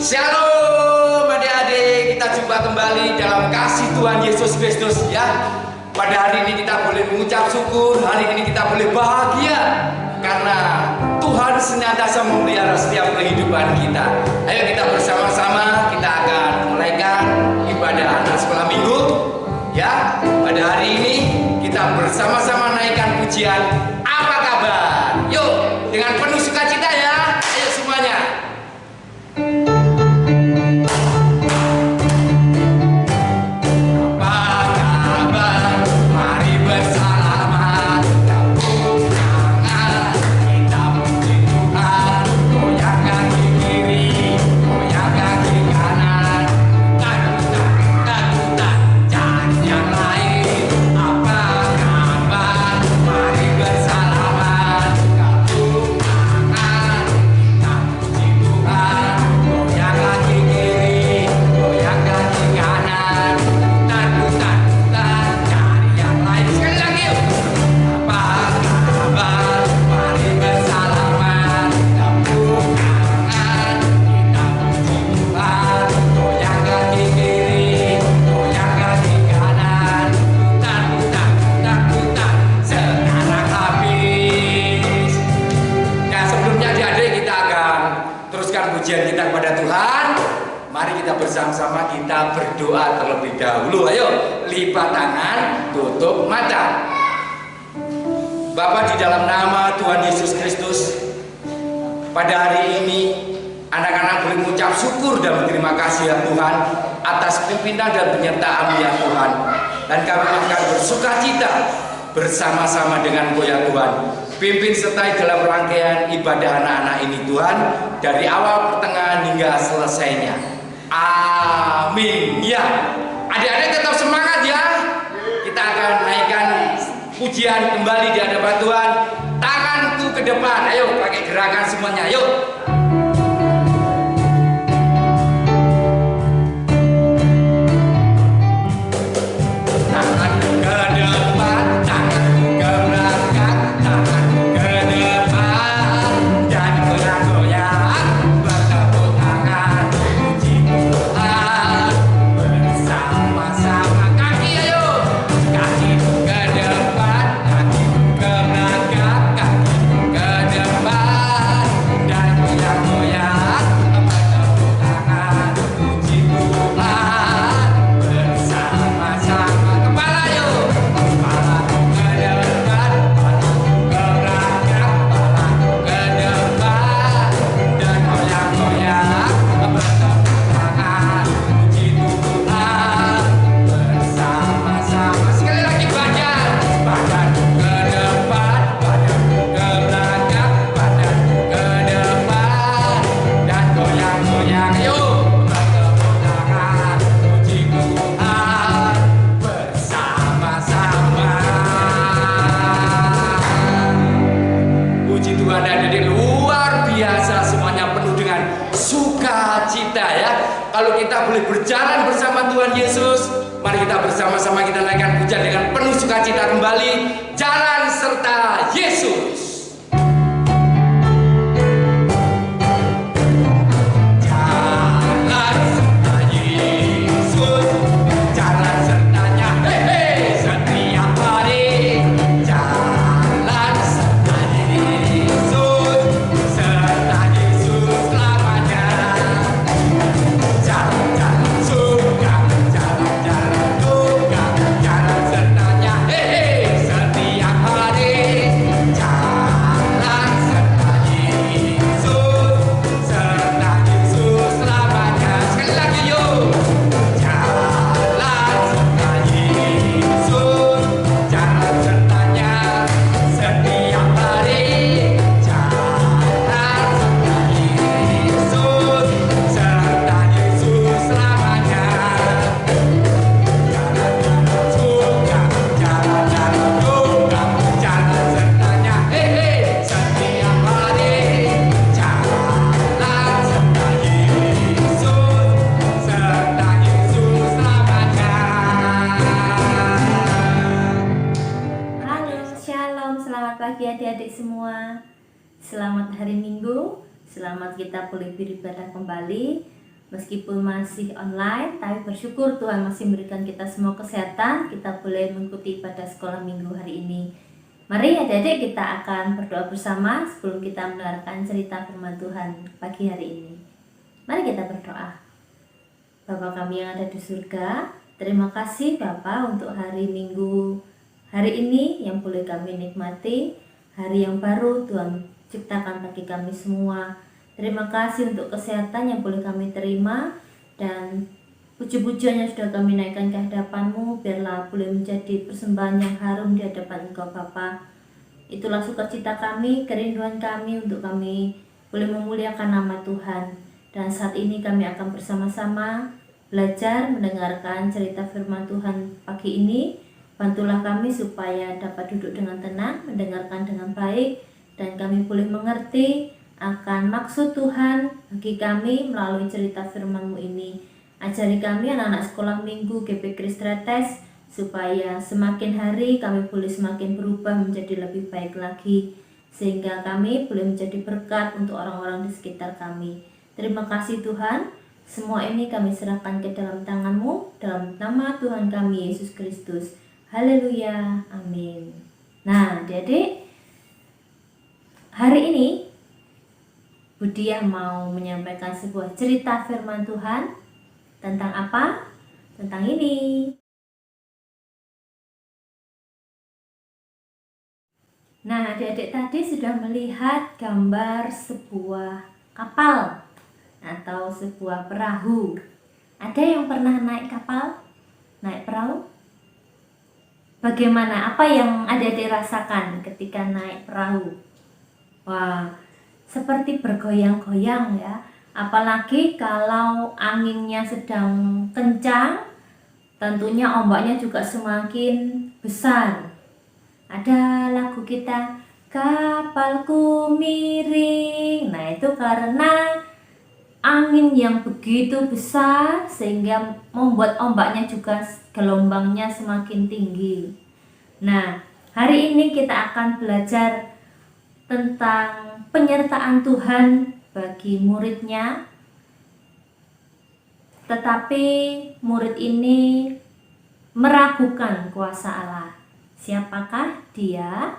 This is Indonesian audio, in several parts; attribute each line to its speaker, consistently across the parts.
Speaker 1: Shalom adik-adik, kita jumpa kembali dalam kasih Tuhan Yesus Kristus ya. Pada hari ini kita boleh mengucap syukur, hari ini kita boleh bahagia karena Tuhan senantiasa memelihara setiap kehidupan kita. Ayo kita bersama-sama, kita akan menaikkan ibadah anak sekolah minggu ya. Pada hari ini kita bersama-sama naikkan pujian Apa Kabar. Yuk, dengan penuh sukacita ya. Ayo semuanya. Pujian kita kepada Tuhan. Mari kita bersama-sama kita berdoa terlebih dahulu. Ayo, lipat tangan, tutup mata. Bapa, di dalam nama Tuhan Yesus Kristus, pada hari ini anak-anak boleh mengucap syukur dan berterima kasih ya Tuhan atas pimpinan dan penyertaan ya Tuhan. Dan kami akan bersuka cita bersama-sama dengan Engkau ya Tuhan. Pimpin sertai dalam rangkaian ibadah anak-anak ini Tuhan, dari awal pertengahan hingga selesainya. Amin ya. Adik-adik tetap semangat ya. Kita akan naikkan pujian kembali di hadapan Tuhan. Tanganku ke depan. Ayo pakai gerakan semuanya. Yuk. Kalau kita boleh berjalan bersama Tuhan Yesus, mari kita bersama-sama kita naikkan pujian dengan penuh sukacita kembali. Jalan serta Yesus.
Speaker 2: Selamat hari Minggu, selamat kita boleh beribadah kembali. Meskipun masih online, tapi bersyukur Tuhan masih memberikan kita semua kesehatan. Kita boleh mengikuti ibadah sekolah minggu hari ini. Mari adik-adik kita akan berdoa bersama sebelum kita mendengarkan cerita firman Tuhan pagi hari ini. Mari kita berdoa. Bapa kami yang ada di surga, terima kasih Bapa untuk hari Minggu hari ini yang boleh kami nikmati. Hari yang baru Tuhan ciptakan bagi kami semua. Terima kasih untuk kesehatan yang boleh kami terima, dan puji-pujian yang sudah kami naikkan ke hadapan-Mu, biarlah boleh menjadi persembahan yang harum di hadapan Engkau Bapa. Itulah sukacita kami, kerinduan kami untuk kami boleh memuliakan nama Tuhan. Dan saat ini kami akan bersama-sama belajar mendengarkan cerita firman Tuhan pagi ini. Bantulah kami supaya dapat duduk dengan tenang, mendengarkan dengan baik, dan kami boleh mengerti akan maksud Tuhan bagi kami melalui cerita firman-Mu ini. Ajari kami anak-anak sekolah minggu GP Kristretes, supaya semakin hari kami boleh semakin berubah menjadi lebih baik lagi, sehingga kami boleh menjadi berkat untuk orang-orang di sekitar kami. Terima kasih Tuhan, semua ini kami serahkan ke dalam tangan-Mu, dalam nama Tuhan kami Yesus Kristus. Haleluya, amin. Nah, adik-adik, hari ini Budiah mau menyampaikan sebuah cerita firman Tuhan. Tentang apa? Tentang ini. Nah, adik-adik tadi sudah melihat gambar sebuah kapal atau sebuah perahu. Ada yang pernah naik kapal? Naik perahu? Bagaimana? Apa yang adik-adik rasakan ketika naik perahu? Wah, seperti bergoyang-goyang ya. Apalagi kalau anginnya sedang kencang, tentunya ombaknya juga semakin besar. Ada lagu kita, kapalku miring. Nah, itu karena angin yang begitu besar sehingga membuat ombaknya juga gelombangnya semakin tinggi. Nah, hari ini kita akan belajar tentang penyertaan Tuhan bagi muridnya. Tetapi murid ini meragukan kuasa Allah. Siapakah dia?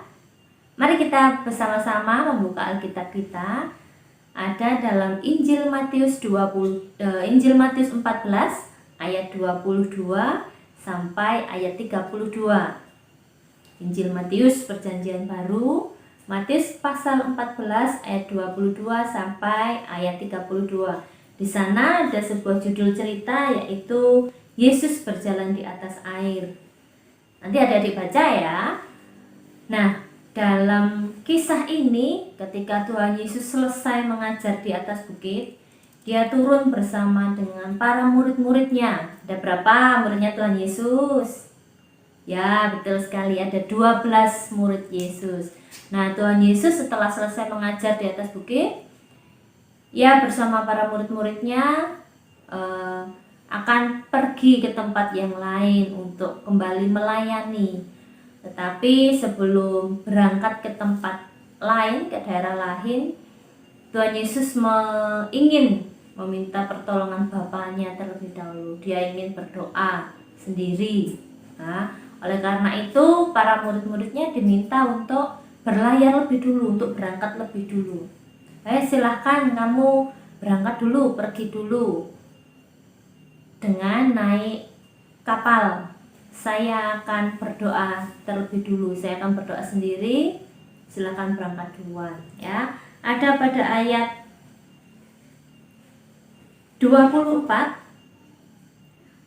Speaker 2: Mari kita bersama-sama membuka Alkitab kita. Ada dalam Injil Matius 14 ayat 22 sampai ayat 32. Injil Matius Perjanjian Baru, Matius pasal 14 ayat 22 sampai ayat 32. Di sana ada sebuah judul cerita, yaitu Yesus berjalan di atas air. Nanti adik-adik baca ya. Nah, dalam kisah ini ketika Tuhan Yesus selesai mengajar di atas bukit, dia turun bersama dengan para murid-muridnya. Ada berapa muridnya Tuhan Yesus? Ya, betul sekali, ada 12 murid Yesus. Nah, Tuhan Yesus setelah selesai mengajar di atas bukit, ia bersama para murid-muridnya akan pergi ke tempat yang lain untuk kembali melayani. Tetapi sebelum berangkat ke tempat lain, ke daerah lain, Tuhan Yesus ingin meminta pertolongan Bapanya terlebih dahulu. Dia ingin berdoa sendiri. Nah, oleh karena itu para murid-muridnya diminta untuk berlayar lebih dulu, untuk berangkat lebih dulu. Silahkan kamu berangkat dulu, pergi dulu dengan naik kapal. Saya akan berdoa terlebih dulu, saya akan berdoa sendiri, silahkan berangkat duluan ya. Ada pada ayat 24,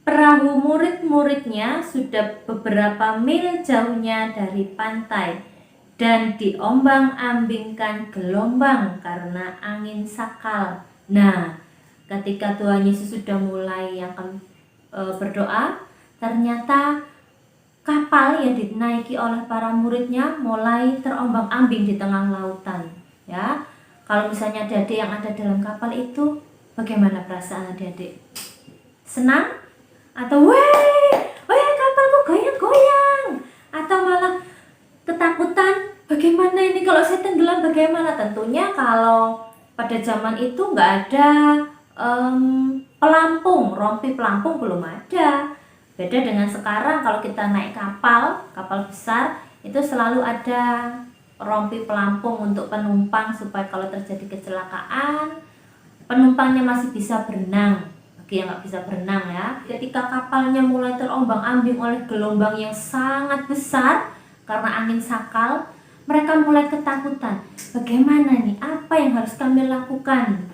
Speaker 2: perahu murid-muridnya sudah beberapa mil jauhnya dari pantai dan diombang-ambingkan gelombang karena angin sakal. Nah, ketika Tuhan Yesus sudah mulai akan berdoa, ternyata kapal yang dinaiki oleh para muridnya mulai terombang-ambing di tengah lautan. Ya, kalau misalnya adik-adik yang ada dalam kapal itu, bagaimana perasaan adik-adik? Senang? Atau weh kapalku goyang-goyang? Atau malah ketakutan? Bagaimana ini kalau saya tenggelam bagaimana? Tentunya kalau pada zaman itu nggak ada pelampung, rompi pelampung belum ada. Beda dengan sekarang, kalau kita naik kapal besar, itu selalu ada rompi pelampung untuk penumpang supaya kalau terjadi kecelakaan, penumpangnya masih bisa berenang. Bagi yang nggak bisa berenang ya, ketika kapalnya mulai terombang-ambing oleh gelombang yang sangat besar karena angin sakal, mereka mulai ketakutan. Bagaimana nih? Apa yang harus kami lakukan?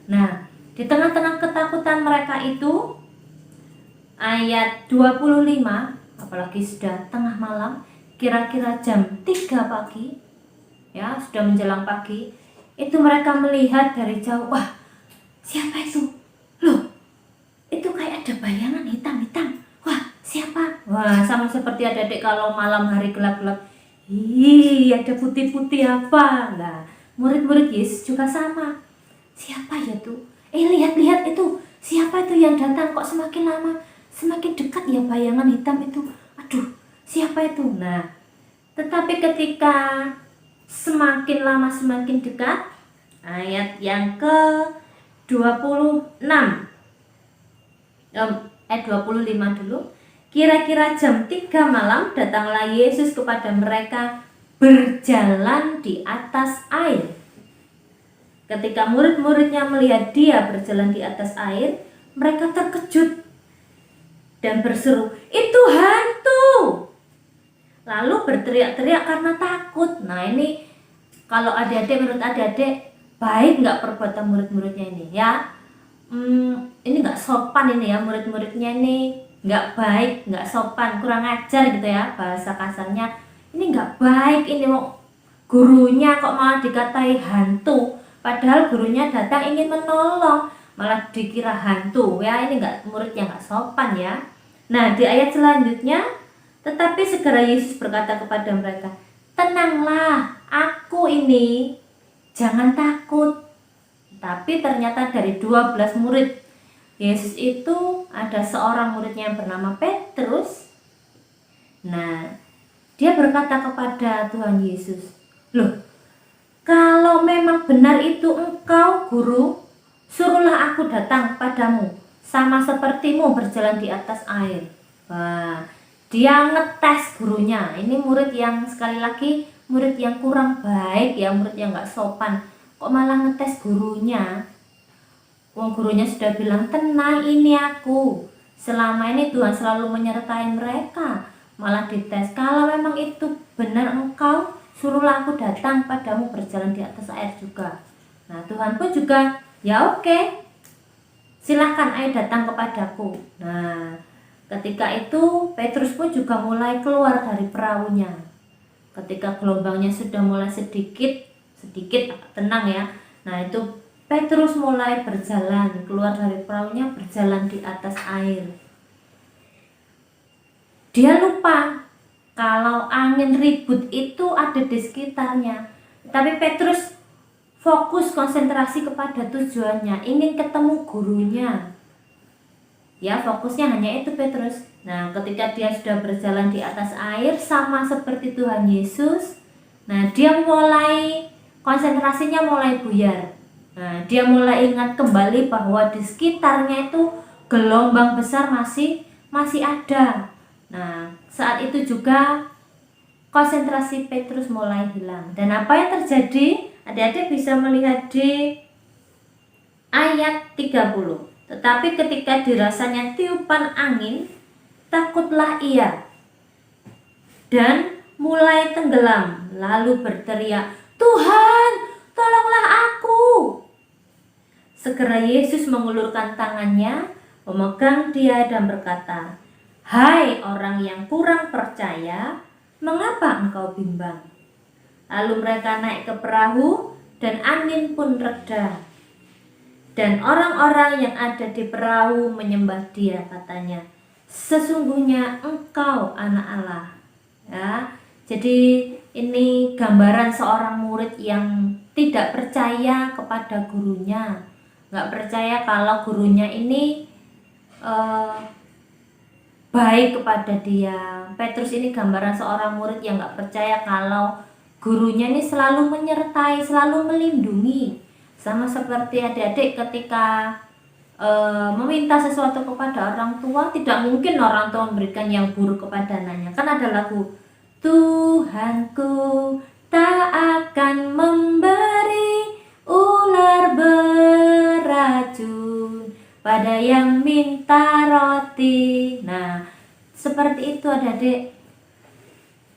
Speaker 2: Nah, di tengah-tengah ketakutan mereka itu, ayat 25, apalagi sudah tengah malam, kira-kira jam 3 pagi, ya sudah menjelang pagi, itu mereka melihat dari jauh, wah siapa itu? Loh, itu kayak ada bayangan hitam-hitam. Wah, siapa? Wah, sama seperti adik-adik kalau malam hari gelap-gelap. Ih, ada putih-putih apa? Nah, murid-murid Yesus juga sama. Siapa ya tuh? Lihat-lihat itu. Siapa itu yang datang? Kok semakin lama semakin dekat ya bayangan hitam itu? Aduh, siapa itu? Nah, tetapi ketika semakin lama semakin dekat, ayat yang ke 26, ayat 25 dulu. Kira-kira jam 3 malam datanglah Yesus kepada mereka berjalan di atas air. Ketika murid-muridnya melihat dia berjalan di atas air, mereka terkejut dan berseru, "Itu hantu!" Lalu berteriak-teriak karena takut. Nah, ini kalau adik-adik, menurut adik-adik, baik nggak perbuatan murid-muridnya ini ya? Ini nggak sopan ini ya, murid-muridnya ini nggak baik, nggak sopan, kurang ajar gitu ya, bahasa kasarnya. Ini nggak baik, ini mau gurunya kok malah dikatai hantu, padahal gurunya datang ingin menolong, malah dikira hantu ya. Ini muridnya nggak sopan ya. Nah, di ayat selanjutnya, tetapi segera Yesus berkata kepada mereka, "Tenanglah, aku ini, jangan takut." Tapi ternyata dari 12 murid Yesus itu ada seorang muridnya yang bernama Petrus. Nah, dia berkata kepada Tuhan Yesus, "Loh, kalau memang benar itu engkau guru, suruhlah aku datang padamu, sama sepertimu berjalan di atas air." Wah, dia ngetes gurunya. Ini murid yang, sekali lagi, murid yang kurang baik ya, murid yang gak sopan. Kok malah ngetes gurunya? Wong gurunya sudah bilang, "Tenang, ini aku. Selama ini Tuhan selalu menyertai mereka." Malah dites, "Kalau memang itu benar engkau, suruhlah aku datang padamu berjalan di atas air juga." Nah, Tuhan pun juga, "Ya oke, silahkan, ayo datang kepadaku." Nah, ketika itu Petrus pun juga mulai keluar dari perahunya. Ketika gelombangnya sudah mulai sedikit tenang ya. Nah, itu Petrus mulai berjalan keluar dari perahunya, berjalan di atas air. Dia lupa kalau angin ribut itu ada di sekitarnya. Tapi Petrus fokus konsentrasi kepada tujuannya, ingin ketemu gurunya. Ya, fokusnya hanya itu Petrus. Nah, ketika dia sudah berjalan di atas air sama seperti Tuhan Yesus, nah dia mulai, konsentrasinya mulai buyar. Nah, dia mulai ingat kembali bahwa di sekitarnya itu gelombang besar masih ada. Nah, saat itu juga konsentrasi Petrus mulai hilang. Dan apa yang terjadi? Adik-adik bisa melihat di ayat 30. Tetapi ketika dirasanya tiupan angin, takutlah ia dan mulai tenggelam, lalu berteriak, "Tuhan, tolonglah aku!" Segera Yesus mengulurkan tangannya, memegang dia dan berkata, "Hai orang yang kurang percaya, mengapa engkau bimbang?" Lalu mereka naik ke perahu dan angin pun reda. Dan orang-orang yang ada di perahu menyembah dia, katanya, "Sesungguhnya engkau anak Allah." Ya, jadi ini gambaran seorang murid yang tidak percaya kepada gurunya, nggak percaya kalau gurunya ini baik kepada dia. Petrus ini gambaran seorang murid yang nggak percaya kalau gurunya ini selalu menyertai, selalu melindungi. Sama seperti adik-adik ketika meminta sesuatu kepada orang tua, tidak mungkin orang tua memberikan yang buruk kepada anaknya. Kan ada lagu, Tuhanku tak akan memberi ular beracun pada yang minta roti. Nah, seperti itu adik-adik.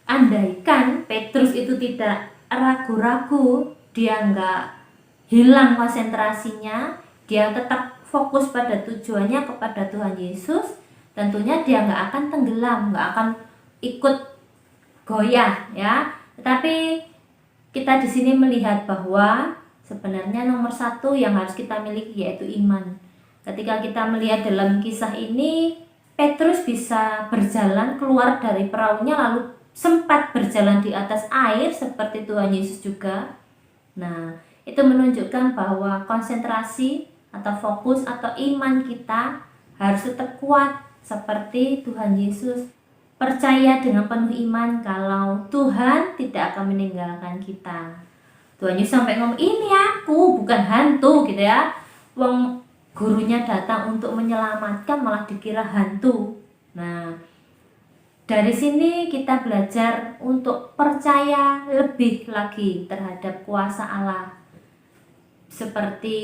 Speaker 2: Andaikan Petrus itu tidak ragu-ragu, dia nggak hilang konsentrasinya, dia tetap fokus pada tujuannya kepada Tuhan Yesus, tentunya dia nggak akan tenggelam, nggak akan ikut goyah ya. Tetapi kita di sini melihat bahwa sebenarnya nomor satu yang harus kita miliki yaitu iman. Ketika kita melihat dalam kisah ini, Petrus bisa berjalan keluar dari perahunya lalu sempat berjalan di atas air seperti Tuhan Yesus juga. Nah, itu menunjukkan bahwa konsentrasi atau fokus atau iman kita harus tetap kuat seperti Tuhan Yesus. Percaya dengan penuh iman kalau Tuhan tidak akan meninggalkan kita. Tuhan Yesus sampai ngomong, ini aku bukan hantu gitu ya. Wong gurunya datang untuk menyelamatkan malah dikira hantu. Nah, dari sini kita belajar untuk percaya lebih lagi terhadap kuasa Allah. Seperti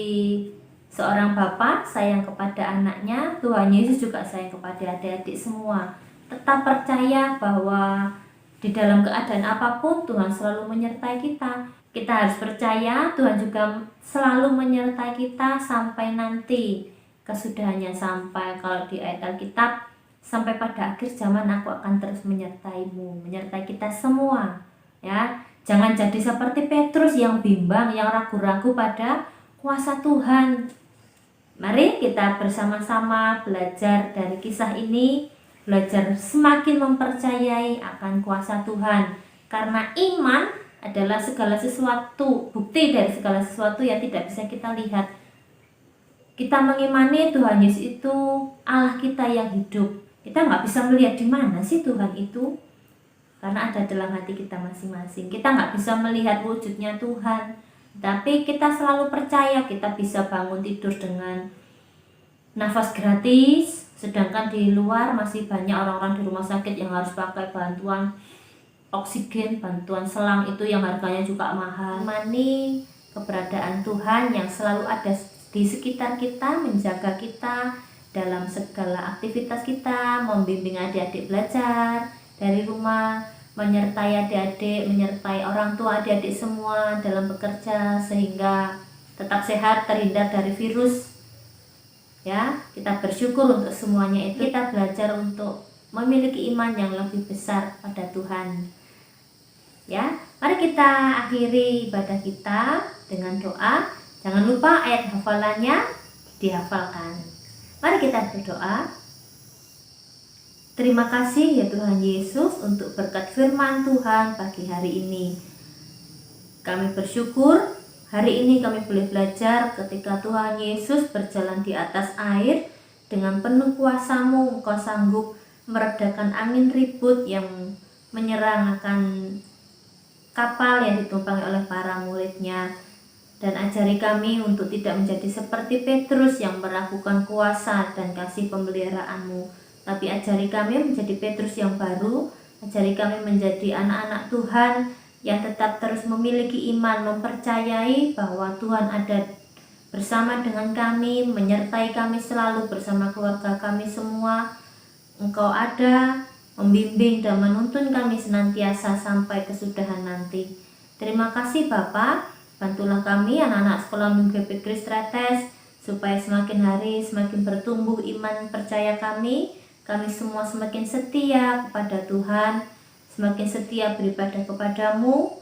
Speaker 2: seorang bapak sayang kepada anaknya, Tuhan Yesus juga sayang kepada adik-adik semua. Tetap percaya bahwa di dalam keadaan apapun Tuhan selalu menyertai kita. Kita harus percaya Tuhan juga selalu menyertai kita sampai nanti kesudahannya, sampai kalau di ayat Alkitab, sampai pada akhir zaman aku akan terus menyertaimu, menyertai kita semua ya. Jangan jadi seperti Petrus yang bimbang, yang ragu-ragu pada kuasa Tuhan. Mari kita bersama-sama belajar dari kisah ini, belajar semakin mempercayai akan kuasa Tuhan. Karena iman adalah segala sesuatu, bukti dari segala sesuatu yang tidak bisa kita lihat. Kita mengimani Tuhan Yesus itu Allah kita yang hidup. Kita nggak bisa melihat di mana sih Tuhan itu, karena ada dalam hati kita masing-masing. Kita nggak bisa melihat wujudnya Tuhan, tapi kita selalu percaya kita bisa bangun tidur dengan nafas gratis, sedangkan di luar masih banyak orang-orang di rumah sakit yang harus pakai bantuan oksigen, bantuan selang itu yang harganya juga mahal. Imani keberadaan Tuhan yang selalu ada di sekitar kita, menjaga kita dalam segala aktivitas kita, membimbing adik-adik belajar dari rumah, menyertai adik-adik, menyertai orang tua adik-adik semua dalam bekerja sehingga tetap sehat, terhindar dari virus. Ya, kita bersyukur untuk semuanya itu. Kita belajar untuk memiliki iman yang lebih besar pada Tuhan. Ya, mari kita akhiri ibadah kita dengan doa. Jangan lupa ayat hafalannya dihafalkan. Mari kita berdoa. Terima kasih ya Tuhan Yesus untuk berkat firman Tuhan pagi hari ini. Kami bersyukur hari ini kami boleh belajar ketika Tuhan Yesus berjalan di atas air dengan penuh kuasa-Mu. Engkau sanggup meredakan angin ribut yang menyerang akan kapal yang ditumpangi oleh para murid-Nya. Dan ajari kami untuk tidak menjadi seperti Petrus yang meragukan kuasa dan kasih pemeliharaan-Mu, tapi ajari kami menjadi Petrus yang baru. Ajari kami menjadi anak-anak Tuhan yang tetap terus memiliki iman, mempercayai bahwa Tuhan ada bersama dengan kami, menyertai kami selalu bersama keluarga kami semua. Engkau ada membimbing dan menuntun kami senantiasa sampai kesudahan nanti. Terima kasih Bapa. Bantulah kami anak-anak sekolah minggu GP Kris Tretes supaya semakin hari semakin bertumbuh iman percaya kami. Kami semua semakin setia kepada Tuhan, semakin setia beribadah kepadamu,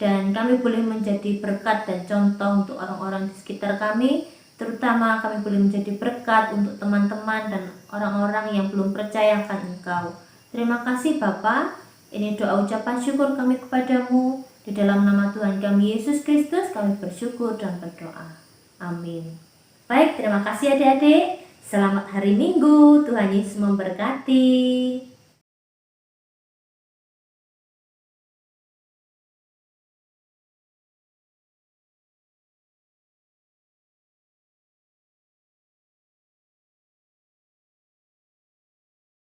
Speaker 2: dan kami boleh menjadi berkat dan contoh untuk orang-orang di sekitar kami. Terutama kami boleh menjadi berkat untuk teman-teman dan orang-orang yang belum percaya akan Engkau. Terima kasih Bapa. Ini doa ucapan syukur kami kepadamu. Di dalam nama Tuhan kami Yesus Kristus kami bersyukur dan berdoa. Amin. Baik, terima kasih adik-adik. Selamat hari Minggu. Tuhan Yesus memberkati.